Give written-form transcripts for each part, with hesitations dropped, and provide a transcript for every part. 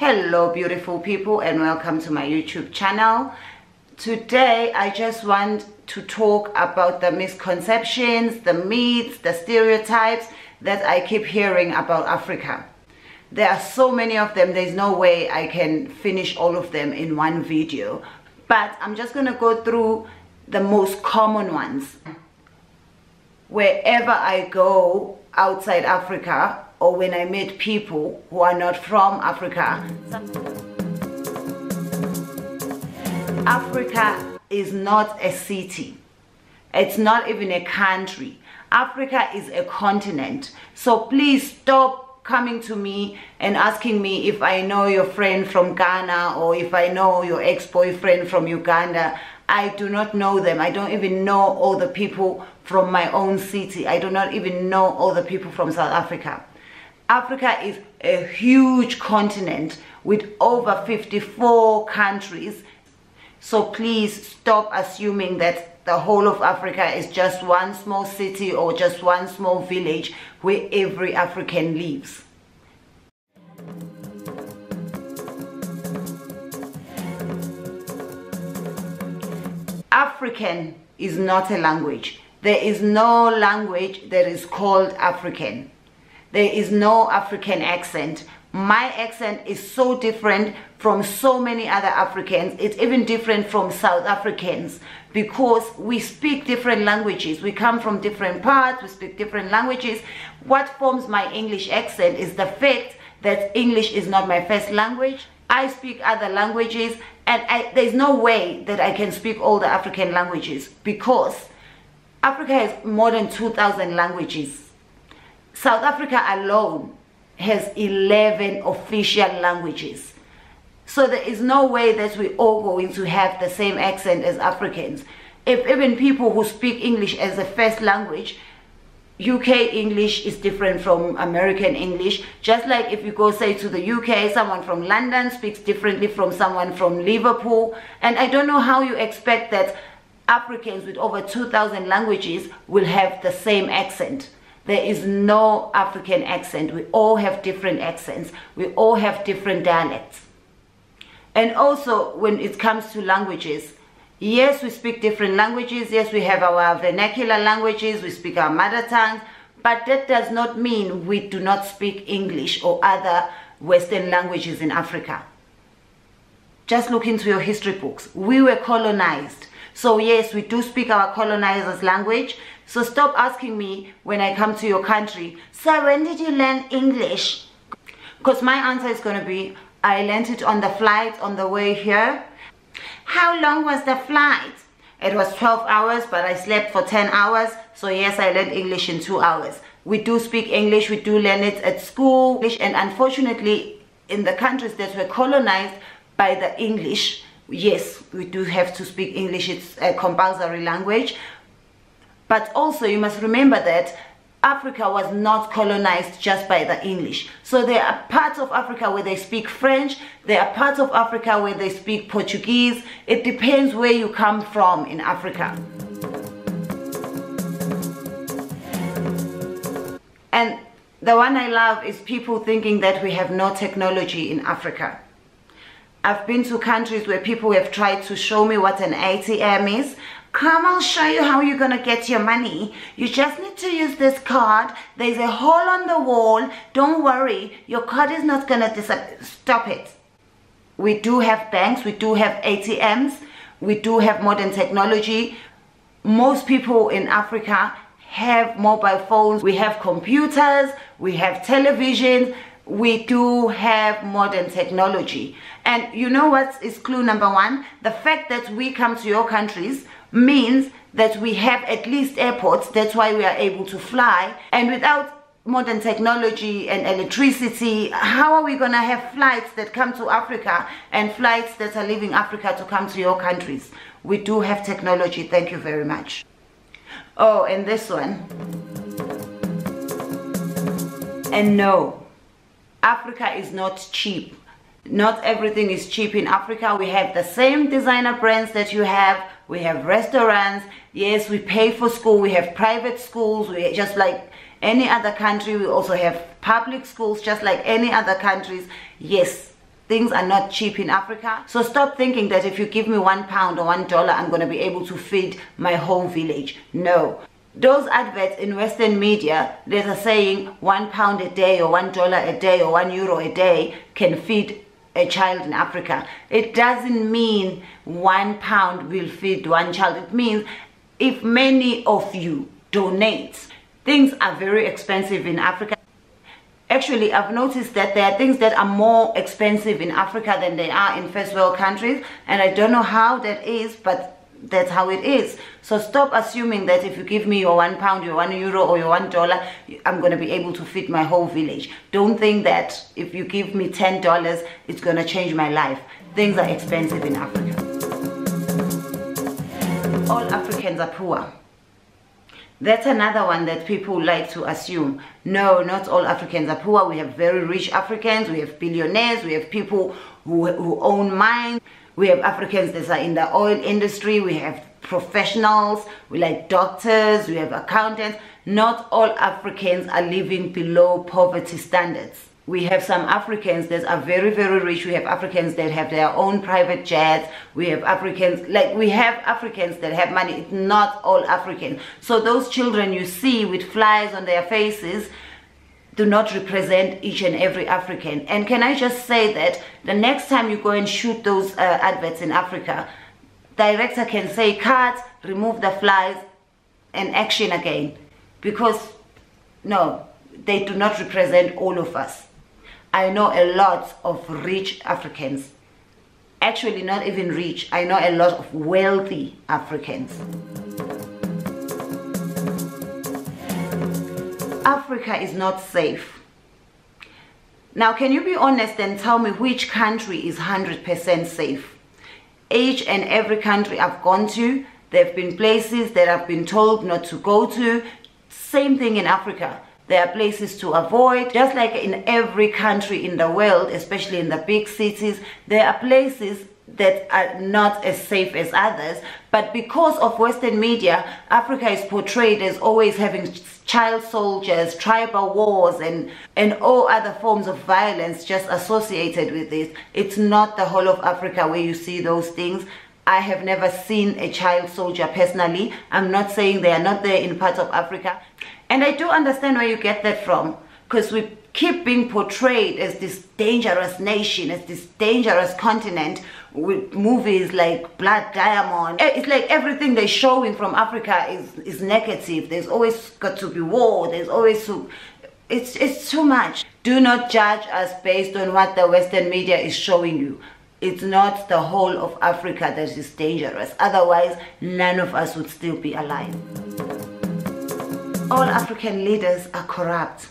Hello beautiful people, and welcome to my YouTube channel. Today I just want to talk about the misconceptions, the myths, the stereotypes that I keep hearing about Africa. There are so many of them, there's no way I can finish all of them in one video, but I'm just gonna go through the most common ones. Wherever I go outside Africa, or when I meet people who are not from Africa, Africa is not a city. It's not even a country. Africa is a continent. So please stop coming to me and asking me if I know your friend from Ghana or if I know your ex-boyfriend from Uganda. I do not know them. I don't even know all the people from my own city. I do not even know all the people from South Africa. Africa is a huge continent with over 54 countries. So please stop assuming that the whole of Africa is just one small city or just one small village where every African lives. African is not a language. There is no language that is called African. There is no African accent. My accent is so different from so many other Africans. It's even different from South Africans because we speak different languages. We come from different parts, we speak different languages. What forms my English accent is the fact that English is not my first language. I speak other languages, and there's no way that I can speak all the African languages because Africa has more than 2,000 languages. South Africa alone has 11 official languages. So there is no way that we're all going to have the same accent as Africans. If even people who speak English as a first language, UK English is different from American English. Just like if you go say to the UK, someone from London speaks differently from someone from Liverpool. And I don't know how you expect that Africans with over 2,000 languages will have the same accent. There is no African accent. We all have different accents. We all have different dialects. And also when it comes to languages, yes, we speak different languages. Yes, we have our vernacular languages. We speak our mother tongue. But that does not mean we do not speak English or other Western languages in Africa. Just look into your history books. We were colonized. So yes, we do speak our colonizers' language. So stop asking me when I come to your country, so when did you learn English? Because my answer is going to be, I learned it on the flight on the way here. How long was the flight? It was 12 hours, but I slept for 10 hours. So yes, I learned English in 2 hours. We do speak English, we do learn it at school. And unfortunately, in the countries that were colonized by the English, yes, we do have to speak English. It's a compulsory language. But also you must remember that Africa was not colonized just by the English. So there are parts of Africa where they speak French. There are parts of Africa where they speak Portuguese. It depends where you come from in Africa. And the one I love is people thinking that we have no technology in Africa. I've been to countries where people have tried to show me what an ATM is. Come, I'll show you how you're gonna get your money. You just need to use this card. There's a hole on the wall. Don't worry, your card is not gonna disappear. Stop it. We do have banks, we do have ATMs, we do have modern technology. Most people in Africa have mobile phones. We have computers, we have television. We do have modern technology. And you know what is clue number one? The fact that we come to your countries means that we have at least airports. That's why we are able to fly. And without modern technology and electricity, how are we going to have flights that come to Africa and flights that are leaving Africa to come to your countries? We do have technology. Thank you very much. Oh, and this one. And no, Africa is not cheap. Not everything is cheap in Africa. We have the same designer brands that you have. We have restaurants. Yes, we pay for school. We have private schools. We just like any other country. We also have public schools just like any other countries. Yes, things are not cheap in Africa. So stop thinking that if you give me £1 or $1, I'm going to be able to feed my whole village. No. Those adverts in Western media that are saying £1 a day or $1 a day or €1 a day can feed a child in Africa. It doesn't mean £1 will feed one child. It means if many of you donate. Things are very expensive in Africa. Actually, I've noticed that there are things that are more expensive in Africa than they are in first world countries, and I don't know how that is, but that's how it is. So stop assuming that if you give me your £1, your €1 or your $1, I'm going to be able to feed my whole village. Don't think that if you give me $10, it's going to change my life. Things are expensive in Africa. All Africans are poor. That's another one that people like to assume. No, not all Africans are poor. We have very rich Africans, we have billionaires, we have people who own mines. We have Africans that are in the oil industry, we have professionals, we like doctors, we have accountants. Not all Africans are living below poverty standards. We have some Africans that are very, very rich. We have Africans that have their own private jets. We have Africans that have money. It's not all Africans. So those children you see with flies on their faces do not represent each and every African. And can I just say that the next time you go and shoot those adverts in Africa, director can say cut, remove the flies, and action again. Because no, they do not represent all of us. I know a lot of rich Africans. Actually, not even rich. I know a lot of wealthy Africans. Africa is not safe. Now, can you be honest and tell me which country is 100% safe? Each and every country I've gone to, there have been places that I've been told not to go to. Same thing in Africa. There are places to avoid. Just like in every country in the world, especially in the big cities, there are places that are not as safe as others. But because of Western media, Africa is portrayed as always having child soldiers, tribal wars, and all other forms of violence just associated with this. It's not the whole of Africa where you see those things. I have never seen a child soldier personally. I'm not saying they are not there in parts of Africa. And I do understand where you get that from, because we keep being portrayed as this dangerous nation, as this dangerous continent, with movies like Blood Diamond. It's like everything they're showing from Africa is negative. There's always got to be war. There's always it's too much. Do not judge us based on what the Western media is showing you. It's not the whole of Africa that is dangerous. Otherwise, none of us would still be alive. All African leaders are corrupt.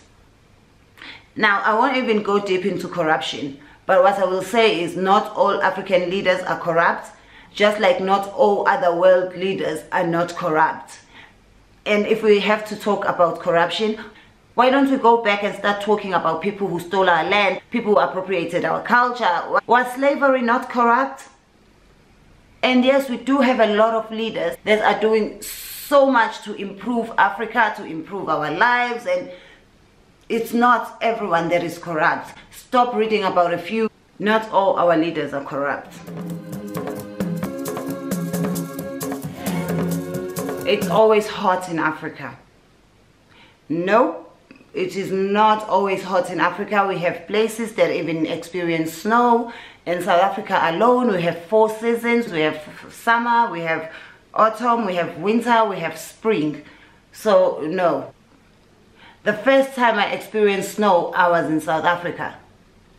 Now, I won't even go deep into corruption, but what I will say is not all African leaders are corrupt, just like not all other world leaders are not corrupt. And if we have to talk about corruption, why don't we go back and start talking about people who stole our land, people who appropriated our culture? Was slavery not corrupt? And yes, we do have a lot of leaders that are doing so much to improve Africa, to improve our lives, and it's not everyone that is corrupt. Stop reading about a few. Not all our leaders are corrupt. It's always hot in Africa. No, it is not always hot in Africa. We have places that even experience snow. In South Africa alone, we have 4 seasons. We have summer, we have autumn, we have winter, we have spring. So no. The first time I experienced snow, I was in South Africa.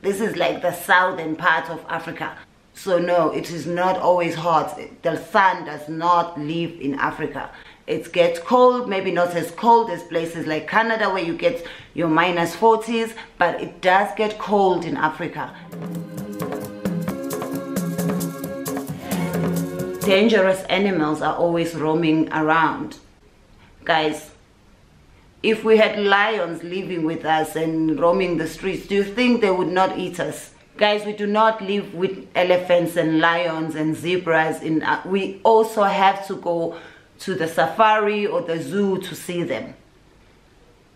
This is like the southern part of Africa. So no, it is not always hot. The sun does not live in Africa. It gets cold, maybe not as cold as places like Canada where you get your -40s, but it does get cold in Africa. Dangerous animals are always roaming around. Guys, if we had lions living with us and roaming the streets, do you think they would not eat us? Guys, we do not live with elephants and lions and zebras. We also have to go to the safari or the zoo to see them.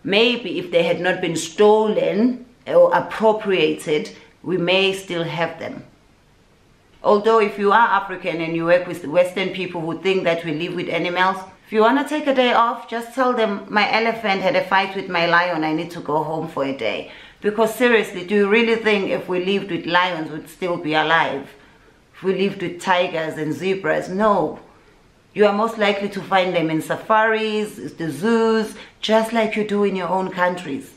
Maybe if they had not been stolen or appropriated, we may still have them. Although if you are African and you work with Western people who think that we live with animals, if you want to take a day off, just tell them, my elephant had a fight with my lion, I need to go home for a day. Because seriously, do you really think if we lived with lions we'd still be alive? If we lived with tigers and zebras? No. You are most likely to find them in safaris, the zoos, just like you do in your own countries.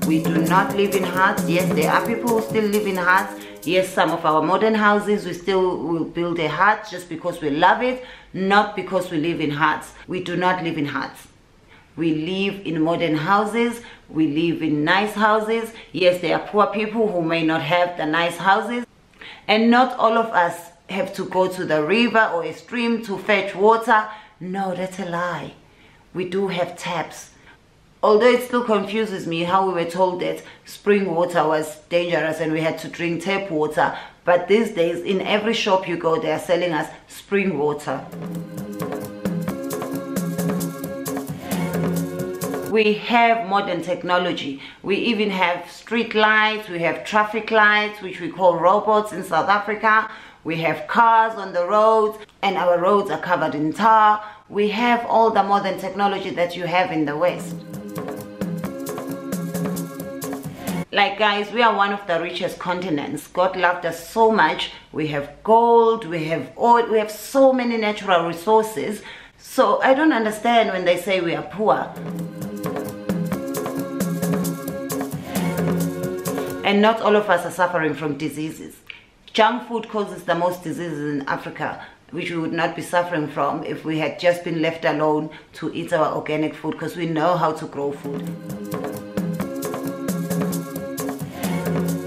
We do not live in huts. Yes, there are people who still live in huts. Yes, some of our modern houses, we still will build a hut just because we love it, not because we live in huts. We do not live in huts. We live in modern houses. We live in nice houses. Yes, there are poor people who may not have the nice houses. And not all of us have to go to the river or a stream to fetch water. No, that's a lie. We do have taps. Although it still confuses me how we were told that spring water was dangerous and we had to drink tap water. But these days, in every shop you go, they are selling us spring water. We have modern technology. We even have street lights, we have traffic lights, which we call robots in South Africa. We have cars on the roads, and our roads are covered in tar. We have all the modern technology that you have in the West. Like, guys, we are one of the richest continents. God loved us so much. We have gold, we have oil, we have so many natural resources. So I don't understand when they say we are poor. And not all of us are suffering from diseases. Junk food causes the most diseases in Africa, which we would not be suffering from if we had just been left alone to eat our organic food, because we know how to grow food.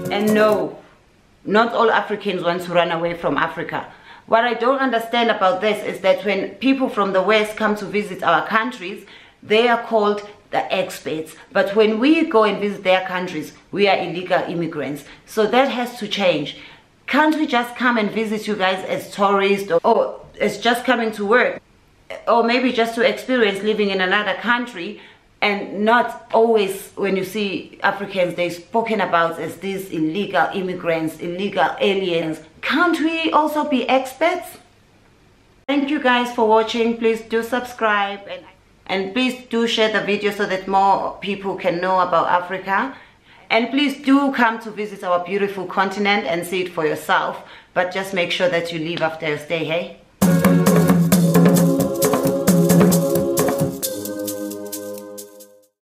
And no, not all Africans want to run away from Africa. What I don't understand about this is that when people from the West come to visit our countries, they are called the expats. But when we go and visit their countries, we are illegal immigrants. So that has to change. Can't we just come and visit you guys as tourists, or as just coming to work? Or maybe just to experience living in another country, and not always, when you see Africans, they're spoken about as these illegal immigrants, illegal aliens. Can't we also be expats? Thank you guys for watching. Please do subscribe, and please do share the video so that more people can know about Africa. And please do come to visit our beautiful continent and see it for yourself. But just make sure that you leave after your stay, hey?